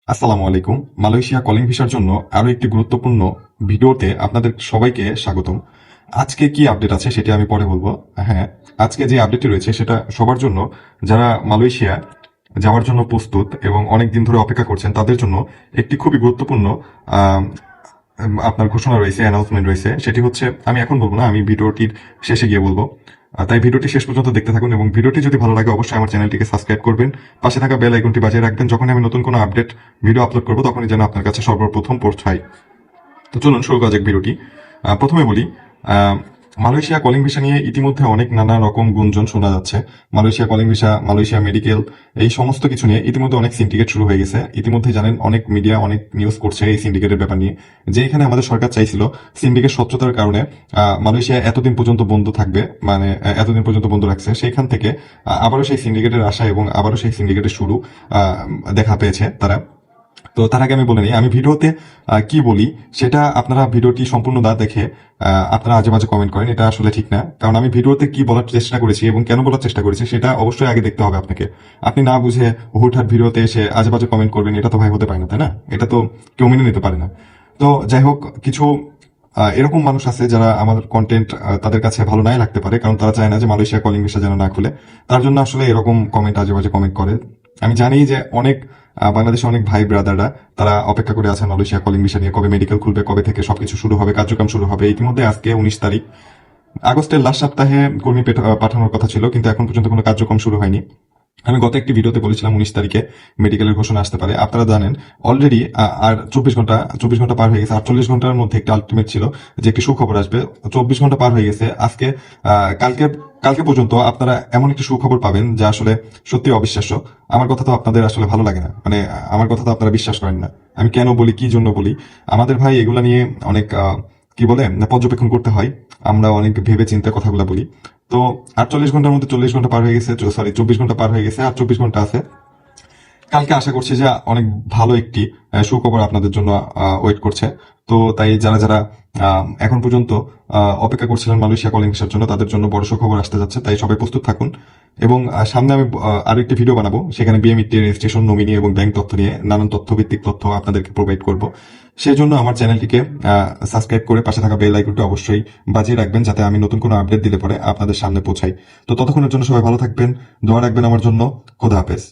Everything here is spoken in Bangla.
আসসালামু আলাইকুম। মালয়েশিয়া কলিং ভিসার জন্য আরো একটি গুরুত্বপূর্ণ ভিডিওতে আপনাদের সবাইকে স্বাগতম। আজকে কি আপডেট আছে সেটি আমি পরে বলবো। হ্যাঁ, আজকে যে আপডেটটি রয়েছে সেটা সবার জন্য, যারা মালয়েশিয়া যাওয়ার জন্য প্রস্তুত এবং অনেক দিন ধরে অপেক্ষা করছেন তাদের জন্য একটি খুবই গুরুত্বপূর্ণ আহ, আপনার ঘোষণা রয়েছে, অ্যানাউন্সমেন্ট রয়েছে। সেটি হচ্ছে, আমি এখন বলবো না, আমি ভিডিওটির শেষে গিয়ে বলবো। তাই ভিডিওটি শেষ পর্যন্ত দেখতে থাকুন এবং ভিডিওটি যদি ভালো লাগে অবশ্যই আমার চ্যানেলটিকে সাবস্ক্রাইব করবেন, পাশে থাকা বেল আইকনটি বাজিয়ে রাখবেন। যখন আমি নতুন কোনো আপডেট ভিডিও আপলোড করবো তখনই যেন আপনার কাছে সর্বপ্রথম পৌঁছায়। তো চলুন শুরু করা যাক ভিডিওটি। প্রথমে বলি, আহ, মালয়েশিয়া কলিং ভিসা নিয়ে ইতিমধ্যে অনেক নানা রকম গুঞ্জন শোনা যাচ্ছে। Malaysia calling visa, Malaysia medical, এই সমস্ত কিছু নিয়ে ইতিমধ্যে অনেক সিন্ডিকেট শুরু হয়ে গেছে। ইতিমধ্যে জানেন, অনেক মিডিয়া অনেক নিউজ করছে এই সিন্ডিকেটের ব্যাপার নিয়ে, যে এখানে আমাদের সরকার চাইছিল সিন্ডিকেট স্বচ্ছতার কারণে মালয়েশিয়া এতদিন পর্যন্ত বন্ধ থাকবে, মানে এতদিন পর্যন্ত বন্ধ রাখছে, সেইখান থেকে আবারও সেই সিন্ডিকেটের আশা এবং আবারও সেই সিন্ডিকেটের শুরু দেখা পেয়েছে তারা। তো তার আগে আমি বলে নিই, আমি ভিডিওতে কি বলি সেটা আপনারা ভিডিওটি সম্পূর্ণ না দেখে আপনারা আজে বাজে কমেন্ট করেন, এটা আসলে ঠিক না। কারণ আমি ভিডিওতে কি বলার চেষ্টা করেছি এবং কেন বলার চেষ্টা করেছি সেটা অবশ্যই আগে দেখতে হবে আপনাকে। আপনি না বুঝে হুটহাট ভিডিওতে এসে আজে বাজে কমেন্ট করবেন, এটা তো ভাই হতে পারে না, তাই না? এটা তো কেউ মেনে নিতে পারে না। তো যাই হোক, কিছু এরকম মানুষ আছে যারা আমার কন্টেন্ট তাদের কাছে ভালো নাই লাগতে পারে, কারণ তারা চায় না যে মালয়েশিয়া কলিং ভিসা যেন না খুলে। তার জন্য আসলে এরকম কমেন্ট, আজে বাজে কমেন্ট করে। আমি জানি যে অনেক বাংলাদেশে অনেক ভাই ব্রাদাররা তারা অপেক্ষা করে আছেন মালয়েশিয়া কলিং ভিসা নিয়ে, কবে মেডিকেল খুলবে, কবে থেকে সবকিছু শুরু হবে, কার্যক্রম শুরু হবে। ইতিমধ্যে আজকে 19 তারিখ, আগস্টের লাস্ট সপ্তাহে কর্মী পাঠানোর কথা ছিল, কিন্তু এখন পর্যন্ত কোনো কার্যক্রম শুরু হয়নি। আমি গত একটি ভিডিওতে বলেছিলাম 19 তারিখে মেডিকেলের ঘোষণা আসতে পারে। আপনারা জানেন অলরেডি আর 24 ঘন্টা পার হয়ে গেছে। 48 ঘন্টার মধ্যে একটি আলটিমেট ছিল যে একটি সুখবর আসবে। 24 ঘন্টা পার হয়ে গেছে। আজকে কালকে কালকে পর্যন্ত আপনারা এমন একটি সুখবর পাবেন যা আসলে সত্যি অবিশ্বাস্য। আমার কথা তো আপনাদের আসলে ভালো লাগে না, মানে আমার কথা তো আপনারা বিশ্বাস করেন না। আমি কেন বলি, কি জন্য বলি, আমাদের ভাই এগুলা নিয়ে অনেক কি বলে পর্যবেক্ষণ করতে হয়। আমরা অনেক ভেবে চিন্তে কথাগুলো বলি। তো 48 ঘন্টার মধ্যে 40 ঘন্টা পার হয়ে গেছে, সরি 24 ঘন্টা পার হয়ে গেছে, আর 24 ঘন্টা আছে। কালকে আশা করছি যে অনেক ভালো একটি সুখবর আপনাদের জন্য ওয়েট করছে। তো তাই যারা যারা এখন পর্যন্ত অপেক্ষা করছিলেন মালয়েশিয়া কলিং ভিসার জন্য, তাদের জন্য বড় সুখবর আসতে যাচ্ছে। তাই সবাই প্রস্তুত থাকুন। এবং সামনে আমি আরো একটি ভিডিও বানাবো, সেখানে বিএমইটি রেজিস্ট্রেশন, নমিনি এবং ব্যাংক তথ্য নিয়ে নানান তথ্যভিত্তিক তথ্য আপনাদেরকে প্রোভাইড করব। সেই জন্য আমার চ্যানেলটিকে সাবস্ক্রাইব করে পাশে থাকা বেল আইকনটি অবশ্যই বাজিয়ে রাখবেন, যাতে আমি নতুন কোনো আপডেট দিলে পরে আপনাদের সামনে পৌঁছাই। তো ততক্ষণের জন্য সবাই ভালো থাকবেন, দোয়া রাখবেন আমার জন্য। খোদা হাফেজ।